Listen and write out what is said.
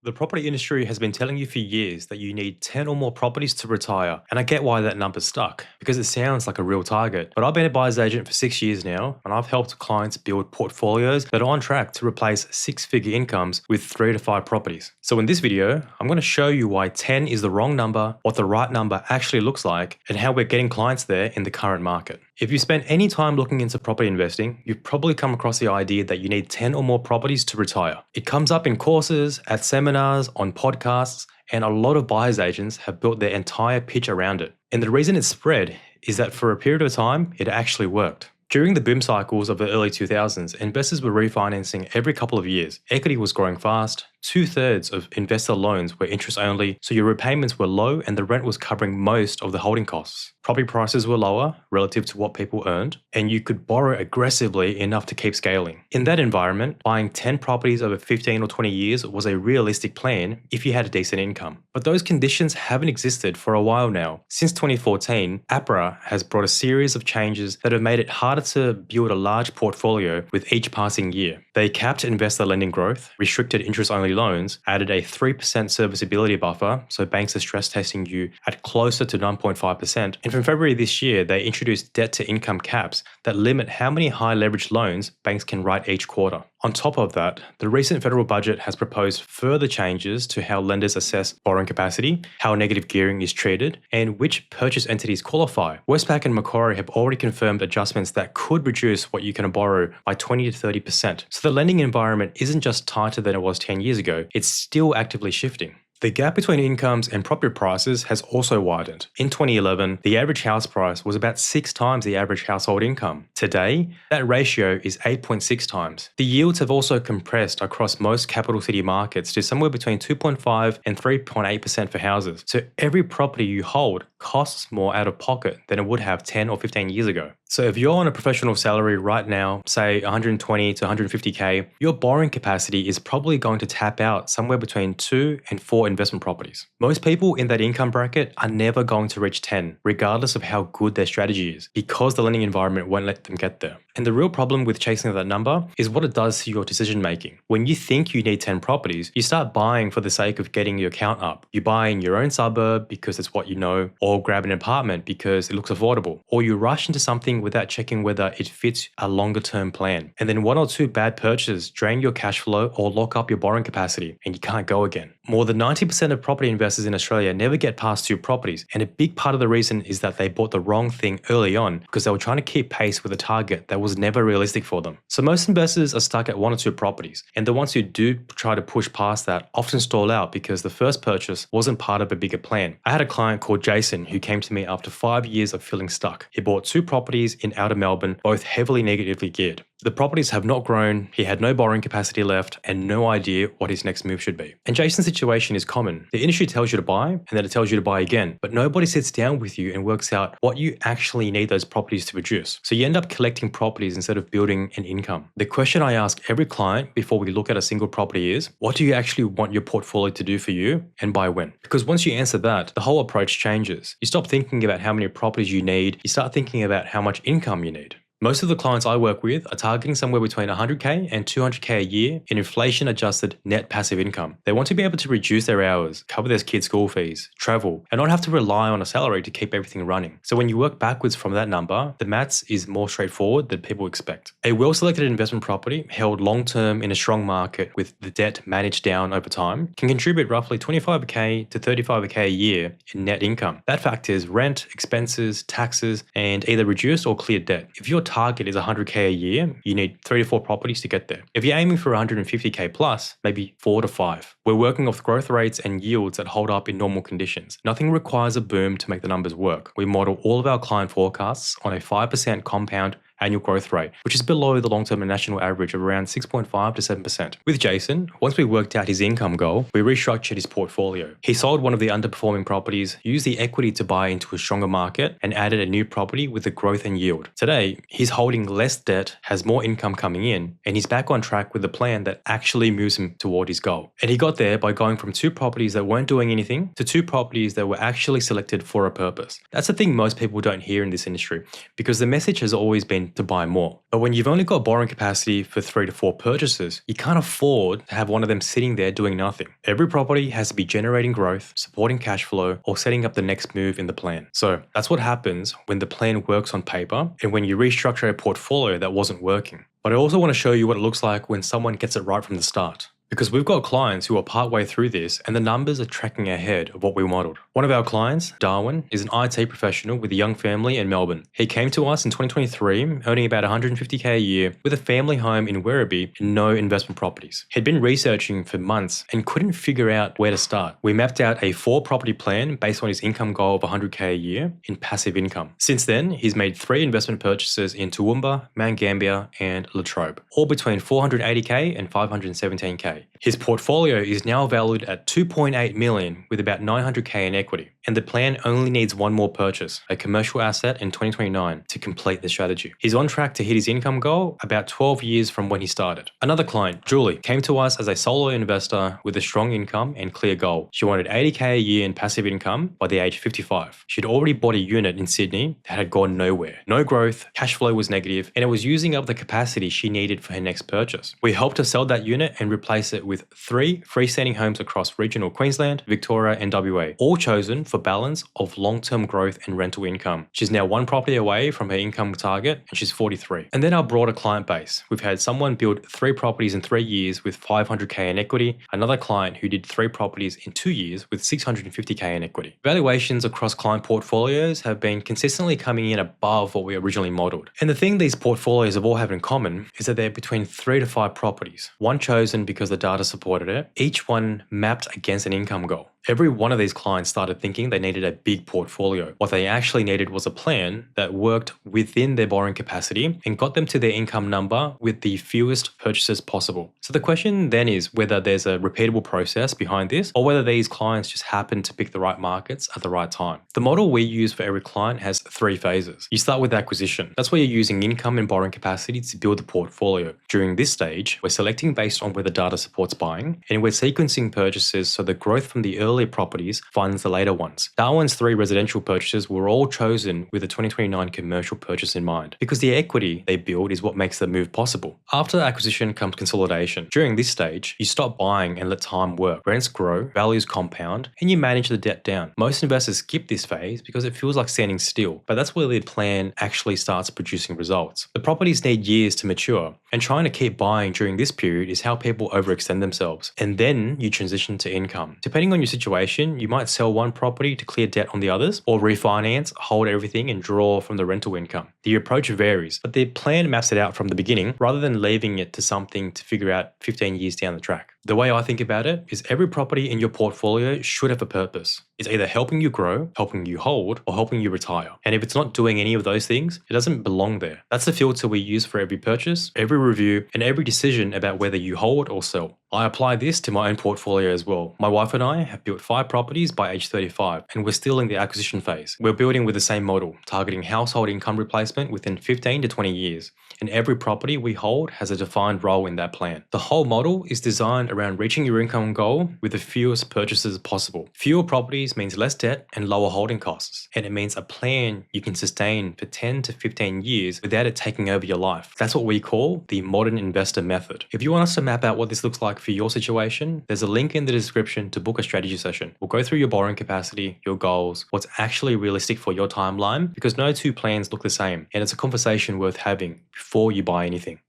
The property industry has been telling you for years that you need 10 or more properties to retire, and I get why that number's stuck, because it sounds like a real target. But I've been a buyer's agent for 6 years now, and I've helped clients build portfolios that are on track to replace six-figure incomes with 3 to 5 properties. So in this video, I'm going to show you why 10 is the wrong number, what the right number actually looks like, and how we're getting clients there in the current market. If you spent any time looking into property investing, you've probably come across the idea that you need 10 or more properties to retire. It comes up in courses, at seminars, on podcasts, and a lot of buyer's agents have built their entire pitch around it. And the reason it's spread is that for a period of time, it actually worked. During the boom cycles of the early 2000s, investors were refinancing every couple of years. Equity was growing fast. 2/3 of investor loans were interest only, so your repayments were low and the rent was covering most of the holding costs. Property prices were lower relative to what people earned, and you could borrow aggressively enough to keep scaling. In that environment, buying 10 properties over 15 or 20 years was a realistic plan if you had a decent income. But those conditions haven't existed for a while now. Since 2014, APRA has brought a series of changes that have made it harder to build a large portfolio with each passing year. They capped investor lending growth, restricted interest-only loans, added a 3% serviceability buffer, so banks are stress testing you at closer to 9.5%, and from February this year, they introduced debt-to-income caps that limit how many high-leverage loans banks can write each quarter. On top of that, the recent federal budget has proposed further changes to how lenders assess borrowing capacity, how negative gearing is treated, and which purchase entities qualify. Westpac and Macquarie have already confirmed adjustments that could reduce what you can borrow by 20 to 30%. So the lending environment isn't just tighter than it was 10 years ago, it's still actively shifting. The gap between incomes and property prices has also widened. In 2011, the average house price was about 6 times the average household income. Today, that ratio is 8.6 times. The yields have also compressed across most capital city markets to somewhere between 2.5 and 3.8% for houses. So every property you hold costs more out of pocket than it would have 10 or 15 years ago. So if you're on a professional salary right now, say 120 to 150K, your borrowing capacity is probably going to tap out somewhere between 2 and 4 investment properties. Most people in that income bracket are never going to reach 10, regardless of how good their strategy is, because the lending environment won't let them get there. And the real problem with chasing that number is what it does to your decision making. When you think you need 10 properties, you start buying for the sake of getting your count up. You buy in your own suburb because it's what you know, or grab an apartment because it looks affordable, or you rush into something without checking whether it fits a longer term plan. And then 1 or 2 bad purchases drain your cash flow or lock up your borrowing capacity, and you can't go again. More than 90% of property investors in Australia never get past 2 properties, and a big part of the reason is that they bought the wrong thing early on because they were trying to keep pace with a target that was never realistic for them. So most investors are stuck at 1 or 2 properties, and the ones who do try to push past that often stall out because the first purchase wasn't part of a bigger plan. I had a client called Jason who came to me after 5 years of feeling stuck. He bought 2 properties in outer Melbourne, both heavily negatively geared. The properties have not grown, he had no borrowing capacity left, and no idea what his next move should be. And Jason's situation is common. The industry tells you to buy, and then it tells you to buy again, but nobody sits down with you and works out what you actually need those properties to produce. So you end up collecting properties instead of building an income. The question I ask every client before we look at a single property is, what do you actually want your portfolio to do for you, and by when? Because once you answer that, the whole approach changes. You stop thinking about how many properties you need, you start thinking about how much income you need. Most of the clients I work with are targeting somewhere between 100K and 200K a year in inflation-adjusted net passive income. They want to be able to reduce their hours, cover their kids' school fees, travel, and not have to rely on a salary to keep everything running. So when you work backwards from that number, the maths is more straightforward than people expect. A well-selected investment property held long-term in a strong market with the debt managed down over time can contribute roughly 25K to 35K a year in net income. That factors rent, expenses, taxes, and either reduced or cleared debt. If your target is 100K a year, you need 3 to 4 properties to get there. If you're aiming for 150K plus, maybe 4 to 5. We're working off growth rates and yields that hold up in normal conditions. Nothing requires a boom to make the numbers work. We model all of our client forecasts on a 5% compound annual growth rate, which is below the long-term and national average of around 6.5 to 7%. With Jason, once we worked out his income goal, we restructured his portfolio. He sold one of the underperforming properties, used the equity to buy into a stronger market, and added a new property with the growth and yield. Today, he's holding less debt, has more income coming in, and he's back on track with a plan that actually moves him toward his goal. And he got there by going from 2 properties that weren't doing anything to 2 properties that were actually selected for a purpose. That's the thing most people don't hear in this industry, because the message has always been to buy more. But when you've only got borrowing capacity for 3 to 4 purchases, you can't afford to have one of them sitting there doing nothing. Every property has to be generating growth, supporting cash flow, or setting up the next move in the plan. So that's what happens when the plan works on paper and when you restructure a portfolio that wasn't working. But I also want to show you what it looks like when someone gets it right from the start. Because we've got clients who are partway through this and the numbers are tracking ahead of what we modeled. One of our clients, Darwin, is an IT professional with a young family in Melbourne. He came to us in 2023, earning about $150K a year with a family home in Werribee and no investment properties. He'd been researching for months and couldn't figure out where to start. We mapped out a 4-property plan based on his income goal of $100K a year in passive income. Since then, he's made 3 investment purchases in Toowoomba, Mount Gambier, and Latrobe, all between $480K and $517K. His portfolio is now valued at $2.8 million with about $900K in equity, and the plan only needs one more purchase, a commercial asset in 2029, to complete the strategy. He's on track to hit his income goal about 12 years from when he started. Another client, Julie, came to us as a solo investor with a strong income and clear goal. She wanted $80K a year in passive income by the age of 55. She'd already bought a unit in Sydney that had gone nowhere. No growth, cash flow was negative, and it was using up the capacity she needed for her next purchase. We helped her sell that unit and replace it with 3 freestanding homes across regional Queensland, Victoria, and WA, all chosen for balance of long-term growth and rental income. She's now 1 property away from her income target and she's 43. And then our broader client base. We've had someone build 3 properties in 3 years with $500K in equity, another client who did 3 properties in 2 years with $650K in equity. Valuations across client portfolios have been consistently coming in above what we originally modeled. And the thing these portfolios have all have in common is that they're between 3 to 5 properties, one chosen because the data supported it, each one mapped against an income goal. Every one of these clients started thinking they needed a big portfolio. What they actually needed was a plan that worked within their borrowing capacity and got them to their income number with the fewest purchases possible. So the question then is whether there's a repeatable process behind this or whether these clients just happen to pick the right markets at the right time. The model we use for every client has 3 phases. You start with acquisition. That's where you're using income and borrowing capacity to build the portfolio. During this stage, we're selecting based on whether data supports buying, and we're sequencing purchases so the growth from the early properties funds the later ones. Darwin's 3 residential purchases were all chosen with a 2029 commercial purchase in mind because the equity they build is what makes the move possible. After acquisition comes consolidation. During this stage, you stop buying and let time work. Rents grow, values compound, and you manage the debt down. Most investors skip this phase because it feels like standing still, but that's where the plan actually starts producing results. The properties need years to mature, and trying to keep buying during this period is how people overextend themselves. And then you transition to income. Depending on your situation, you might sell one property to clear debt on the others, or refinance, hold everything, and draw from the rental income. The approach varies, but the plan maps it out from the beginning rather than leaving it to something to figure out 15 years down the track. The way I think about it is every property in your portfolio should have a purpose. It's either helping you grow, helping you hold, or helping you retire. And if it's not doing any of those things, it doesn't belong there. That's the filter we use for every purchase, every review, and every decision about whether you hold or sell. I apply this to my own portfolio as well. My wife and I have built 5 properties by age 35, and we're still in the acquisition phase. We're building with the same model, targeting household income replacement within 15 to 20 years. And every property we hold has a defined role in that plan. The whole model is designed around reaching your income goal with the fewest purchases possible. Fewer properties means less debt and lower holding costs. And it means a plan you can sustain for 10 to 15 years without it taking over your life. That's what we call the modern investor method. If you want us to map out what this looks like for your situation, there's a link in the description to book a strategy session. We'll go through your borrowing capacity, your goals, what's actually realistic for your timeline, because no 2 plans look the same. And it's a conversation worth having before you buy anything.